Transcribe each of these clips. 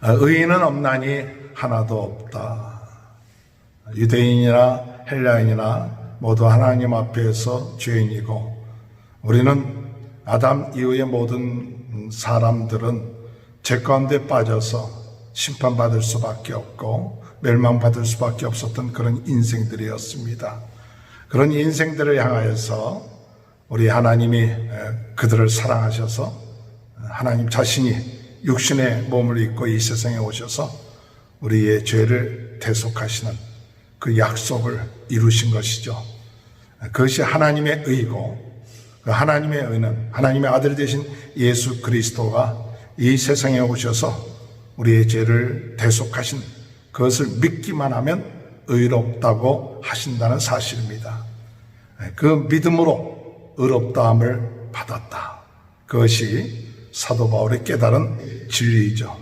의인은 없나니 하나도 없다. 유대인이나 헬라인이나 모두 하나님 앞에서 죄인이고, 우리는 아담 이후의 모든 사람들은 죄 가운데 빠져서 심판받을 수밖에 없고 멸망받을 수밖에 없었던 그런 인생들이었습니다. 그런 인생들을 향하여서 우리 하나님이 그들을 사랑하셔서 하나님 자신이 육신의 몸을 입고 이 세상에 오셔서 우리의 죄를 대속하시는 그 약속을 이루신 것이죠. 그것이 하나님의 의고, 그 하나님의 의는 하나님의 아들 되신 예수 그리스도가 이 세상에 오셔서 우리의 죄를 대속하신 그것을 믿기만 하면 의롭다고 하신다는 사실입니다. 그 믿음으로 의롭다함을 받았다. 그것이 사도 바울의 깨달은 진리이죠.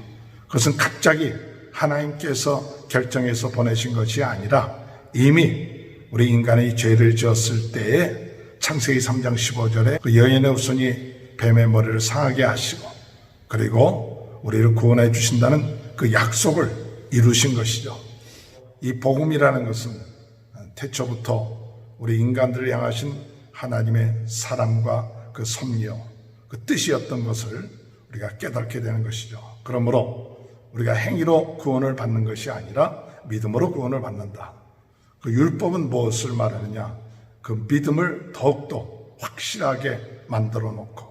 그것은 갑자기 하나님께서 결정해서 보내신 것이 아니라 이미 우리 인간의 죄를 지었을 때에 창세기 3장 15절에 그 여인의 후손이 뱀의 머리를 상하게 하시고 그리고 우리를 구원해 주신다는 그 약속을 이루신 것이죠. 이 복음이라는 것은 태초부터 우리 인간들을 향하신 하나님의 사랑과 그 섭리요, 그 뜻이었던 것을 우리가 깨닫게 되는 것이죠. 그러므로 우리가 행위로 구원을 받는 것이 아니라 믿음으로 구원을 받는다. 그 율법은 무엇을 말하느냐? 그 믿음을 더욱더 확실하게 만들어 놓고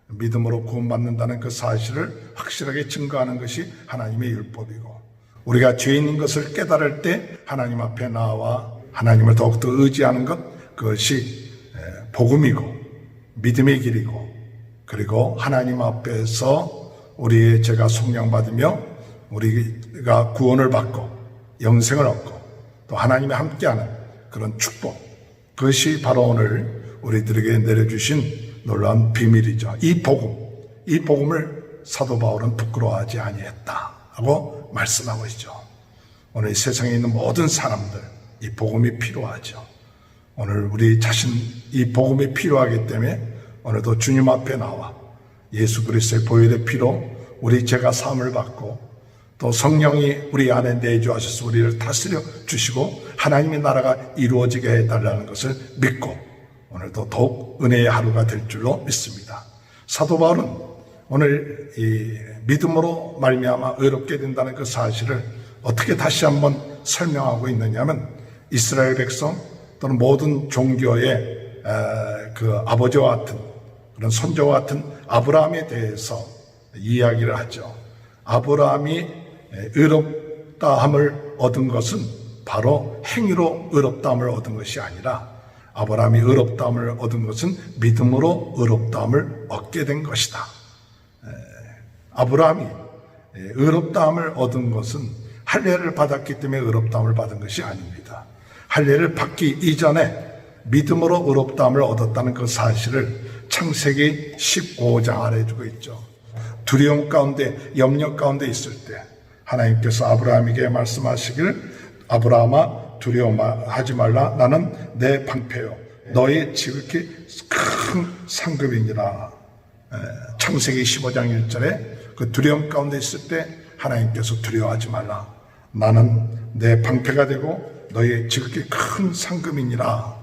믿음으로 구원받는다는 그 사실을 확실하게 증거하는 것이 하나님의 율법이고, 우리가 죄인인 것을 깨달을 때 하나님 앞에 나와 하나님을 더욱더 의지하는 것, 그것이 복음이고 믿음의 길이고, 그리고 하나님 앞에서 우리의 죄가 속량받으며 우리가 구원을 받고 영생을 얻고 또 하나님이 함께하는 그런 축복, 그것이 바로 오늘 우리들에게 내려주신 놀라운 비밀이죠. 이 복음을 사도 바울은 부끄러워하지 아니했다 하고 말씀하고 있죠. 오늘 이 세상에 있는 모든 사람들, 이 복음이 필요하죠. 오늘 우리 자신 이 복음이 필요하기 때문에 오늘도 주님 앞에 나와 예수 그리스도의 보혈의 피로 우리 죄가 사함을 받고 또 성령이 우리 안에 내주하셔서 우리를 다스려 주시고 하나님의 나라가 이루어지게 해달라는 것을 믿고 오늘도 더욱 은혜의 하루가 될 줄로 믿습니다. 사도 바울은 오늘 이 믿음으로 말미암아 의롭게 된다는 그 사실을 어떻게 다시 한번 설명하고 있느냐면, 이스라엘 백성 또는 모든 종교의 그 아버지와 같은 그런 손자와 같은 아브라함에 대해서 이야기를 하죠. 아브라함이 의롭다함을 얻은 것은 바로 행위로 의롭다함을 얻은 것이 아니라 아브라함이 의롭다함을 얻은 것은 믿음으로 의롭다함을 얻게 된 것이다. 아브라함이 의롭다함을 얻은 것은 할례를 받았기 때문에 의롭다함을 받은 것이 아닙니다. 할례를 받기 이전에 믿음으로 의롭다함을 얻었다는 그 사실을 창세기 15장 알려주고 있죠. 두려움 가운데 염려 가운데 있을 때 하나님께서 아브라함에게 말씀하시길, 아브라함아 두려워하지 말라, 나는 내 방패요 너의 지극히 큰 상급이니라. 창세기 15장 1절에 그 두려움 가운데 있을 때 하나님께서 두려워하지 말라, 나는 내 방패가 되고 너의 지극히 큰 상급이니라.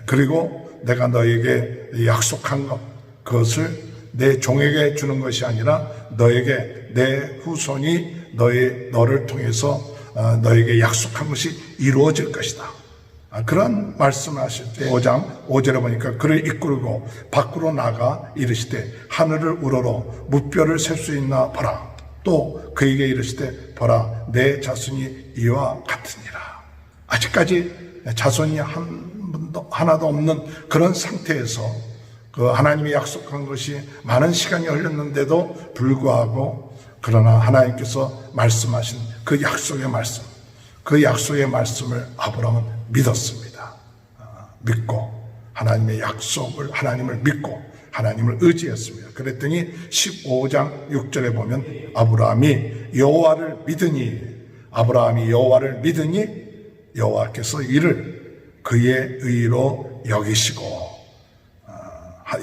그리고 내가 너에게 약속한 것, 그것을 내 종에게 주는 것이 아니라 너에게 내 후손이 너를 통해서 너에게 약속한 것이 이루어질 것이다. 그런 말씀하실 때 5장 5절에 보니까 그를 이끌고 밖으로 나가 이르시되 하늘을 우러러 무뼈를 셀 수 있나 보라. 또 그에게 이르시되 보라, 내 자손이 이와 같으니라. 아직까지 자손이 하나도 없는 그런 상태에서 그 하나님이 약속한 것이 많은 시간이 흘렀는데도 불구하고, 그러나 하나님께서 말씀하신 그 약속의 말씀, 그 약속의 말씀을 아브라함은 믿었습니다. 믿고 하나님의 약속을, 하나님을 믿고 하나님을 의지했습니다. 그랬더니 15장 6절에 보면 아브라함이 여호와를 믿으니 여호와께서 이를 그의 의로 여기시고,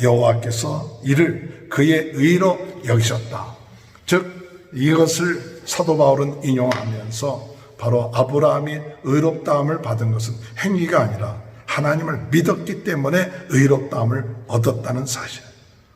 여호와께서 이를 그의 의로 여기셨다. 즉 이것을 사도 바울은 인용하면서 바로 아브라함이 의롭다함을 받은 것은 행위가 아니라 하나님을 믿었기 때문에 의롭다함을 얻었다는 사실.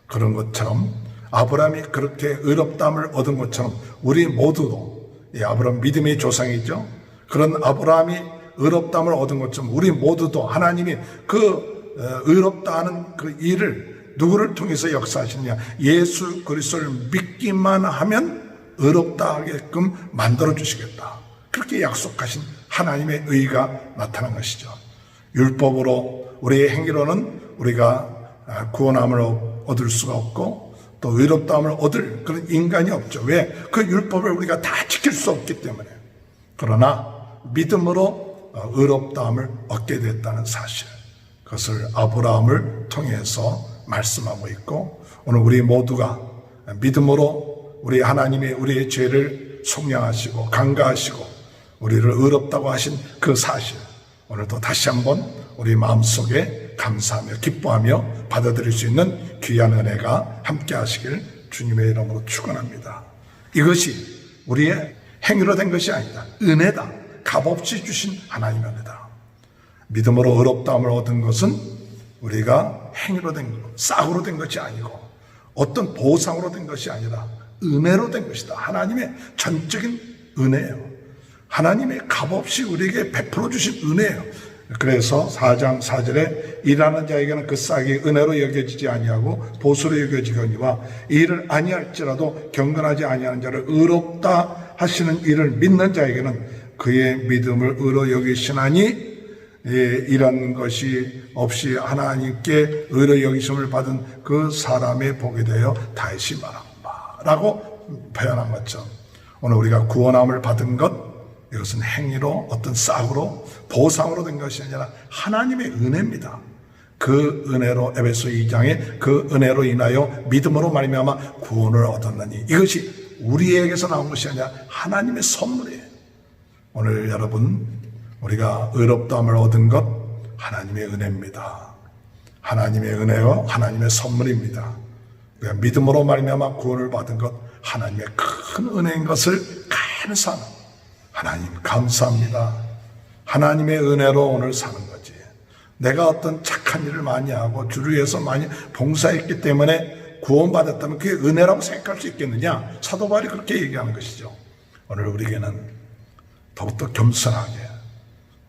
그런 것처럼 아브라함이 그렇게 의롭다함을 얻은 것처럼 우리 모두도, 아브라함 믿음의 조상이죠. 그런 아브라함이 의롭다함을 얻은 것처럼 우리 모두도 하나님이 그 의롭다 하는 그 일을 누구를 통해서 역사하시느냐, 예수 그리스도를 믿기만 하면 의롭다 하게끔 만들어 주시겠다, 그렇게 약속하신 하나님의 의가 나타난 것이죠. 율법으로, 우리의 행위로는 우리가 구원함을 얻을 수가 없고 또 의롭다함을 얻을 그런 인간이 없죠. 왜? 그 율법을 우리가 다 지킬 수 없기 때문에. 그러나 믿음으로 의롭다함을 얻게 됐다는 사실, 그것을 아브라함을 통해서 말씀하고 있고, 오늘 우리 모두가 믿음으로 우리 하나님이 우리의 죄를 속량하시고 강가하시고 우리를 의롭다고 하신 그 사실, 오늘도 다시 한번 우리 마음속에 감사하며 기뻐하며 받아들일 수 있는 귀한 은혜가 함께 하시길 주님의 이름으로 축원합니다. 이것이 우리의 행위로 된 것이 아니다. 은혜다. 값없이 주신 하나님의 은혜다. 믿음으로 의롭다함을 얻은 것은 우리가 행위로 된 것, 싹으로 된 것이 아니고 어떤 보상으로 된 것이 아니라 은혜로 된 것이다. 하나님의 전적인 은혜예요. 하나님의 값없이 우리에게 베풀어 주신 은혜예요. 그래서 4장 4절에 일하는 자에게는 그 싹이 은혜로 여겨지지 아니하고 보수로 여겨지거니와 이 일을 아니할지라도 경건하지 아니하는 자를 의롭다 하시는 일을 믿는 자에게는 그의 믿음을 의로 여기시나니, 이런 것이 없이 하나님께 의로 여기심을 받은 그 사람의 복이 되어 다시 말하고 표현한 것처럼, 오늘 우리가 구원함을 받은 것, 이것은 행위로, 어떤 싹으로, 보상으로 된 것이 아니라 하나님의 은혜입니다. 그 은혜로, 에베소 2장에 그 은혜로 인하여 믿음으로 말미암아 구원을 얻었느니, 이것이 우리에게서 나온 것이 아니라 하나님의 선물이에요. 오늘 여러분, 우리가 의롭다함을 얻은 것, 하나님의 은혜입니다. 하나님의 은혜요, 하나님의 선물입니다. 우리가 믿음으로 말미암아 구원을 받은 것, 하나님의 큰 은혜인 것을 감사하는, 하나님 감사합니다. 하나님의 은혜로 오늘 사는 거지. 내가 어떤 착한 일을 많이 하고 주를 위해서 많이 봉사했기 때문에 구원받았다면 그게 은혜라고 생각할 수 있겠느냐? 사도 바울이 그렇게 얘기하는 것이죠. 오늘 우리에게는 더욱더 겸손하게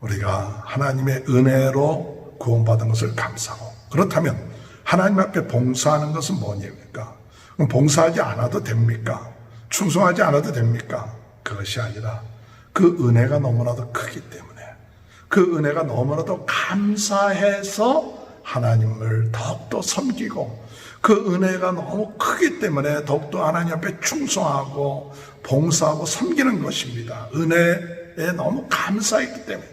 우리가 하나님의 은혜로 구원받은 것을 감사하고, 그렇다면 하나님 앞에 봉사하는 것은 뭐냐니까? 그럼 봉사하지 않아도 됩니까? 충성하지 않아도 됩니까? 그것이 아니라 그 은혜가 너무나도 크기 때문에, 그 은혜가 너무나도 감사해서 하나님을 더욱더 섬기고, 그 은혜가 너무 크기 때문에 더욱더 하나님 앞에 충성하고 봉사하고 섬기는 것입니다. 은혜에 너무 감사했기 때문에.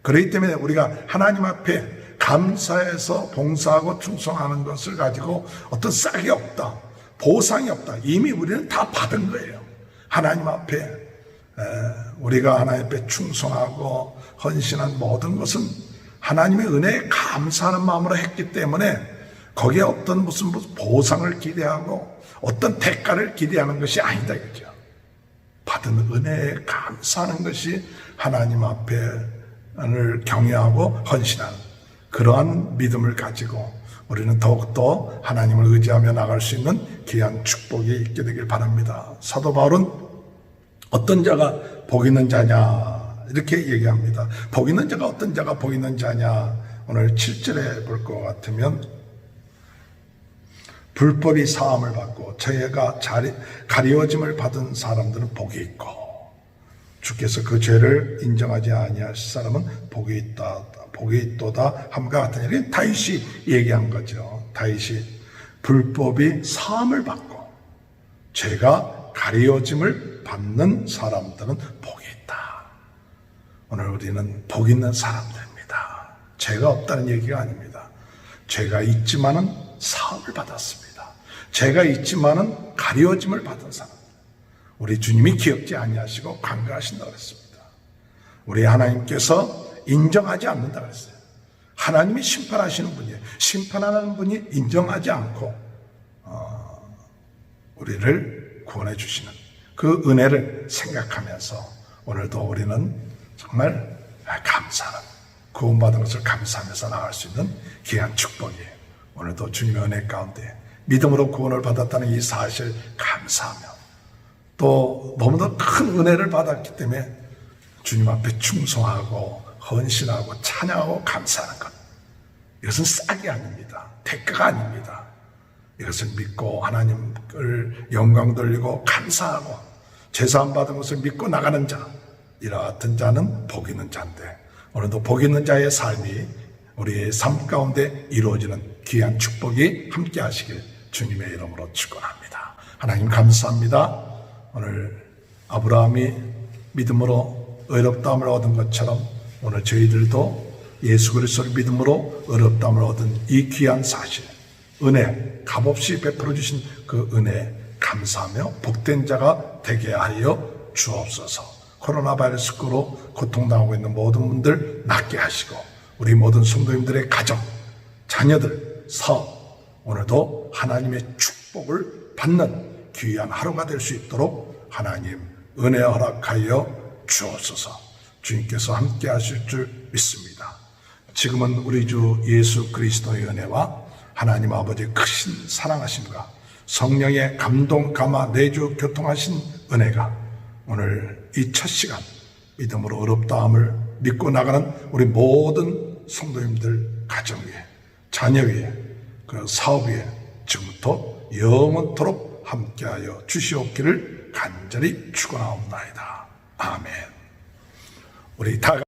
그렇기 때문에 우리가 하나님 앞에 감사해서 봉사하고 충성하는 것을 가지고 어떤 싹이 없다, 보상이 없다. 이미 우리는 다 받은 거예요. 하나님 앞에 우리가 하나님 앞에 충성하고 헌신한 모든 것은 하나님의 은혜에 감사하는 마음으로 했기 때문에 거기에 어떤 무슨 보상을 기대하고 어떤 대가를 기대하는 것이 아니다, 그죠? 받은 은혜에 감사하는 것이 하나님 앞에를 경외하고 헌신하는 그러한 믿음을 가지고 우리는 더욱더 하나님을 의지하며 나갈 수 있는 귀한 축복이 있게 되길 바랍니다. 사도 바울은 어떤 자가 복 있는 자냐 이렇게 얘기합니다. 복 있는 자가 어떤 자가 복 있는 자냐, 오늘 7절에 볼 것 같으면 불법이 사함을 받고 죄가 가리워짐을 받은 사람들은 복이 있고 주께서 그 죄를 인정하지 아니하실 사람은 복이 있도다 함과 같은 일이 다윗이 얘기한 거죠. 다윗이 불법이 사함을 받고 죄가 가리워짐을 받는 사람들은 복이 있다. 오늘 우리는 복 있는 사람들입니다. 죄가 없다는 얘기가 아닙니다. 죄가 있지만은 사함을 받았습니다. 죄가 있지만은 가리워짐을 받은 사람, 우리 주님이 기억지 아니하시고 간과하신다고 그랬습니다. 우리 하나님께서 인정하지 않는다 그랬어요. 하나님이 심판하시는 분이에요. 심판하는 분이 인정하지 않고 우리를 구원해 주시는 그 은혜를 생각하면서 오늘도 우리는 정말 감사하는, 구원받은 것을 감사하면서 나갈 수 있는 귀한 축복이에요. 오늘도 주님의 은혜 가운데 믿음으로 구원을 받았다는 이 사실 감사하며, 또 너무나 큰 은혜를 받았기 때문에 주님 앞에 충성하고 헌신하고 찬양하고 감사하는 것, 이것은 싹이 아닙니다. 대가가 아닙니다. 이것을 믿고 하나님을 영광 돌리고 감사하고 제사함 받은 것을 믿고 나가는 자, 이와 같은 자는 복 있는 자인데, 오늘도 복 있는 자의 삶이 우리의 삶 가운데 이루어지는 귀한 축복이 함께 하시길 주님의 이름으로 축원합니다. 하나님 감사합니다. 오늘 아브라함이 믿음으로 의롭다함을 얻은 것처럼 오늘 저희들도 예수 그리스도를 믿음으로 의롭다함을 얻은 이 귀한 사실, 은혜, 값없이 베풀어 주신 그 은혜 감사하며 복된 자가 되게 하여 주옵소서. 코로나 바이러스로 고통당하고 있는 모든 분들 낫게 하시고, 우리 모든 성도님들의 가정, 자녀들, 사업, 오늘도 하나님의 축복을 받는 귀한 하루가 될 수 있도록 하나님 은혜 허락하여 주옵소서. 주님께서 함께 하실 줄 믿습니다. 지금은 우리 주 예수 그리스도의 은혜와 하나님 아버지의 크신 사랑하심과 성령의 감동, 감화, 내주, 교통하신 은혜가 오늘 이 첫 시간 믿음으로 의롭다함을 믿고 나가는 우리 모든 성도님들 가정 위에, 자녀 위에, 그 사업 위에 지금부터 영원토록 함께하여 주시옵기를 간절히 축원하옵나이다. 아멘. 우리 다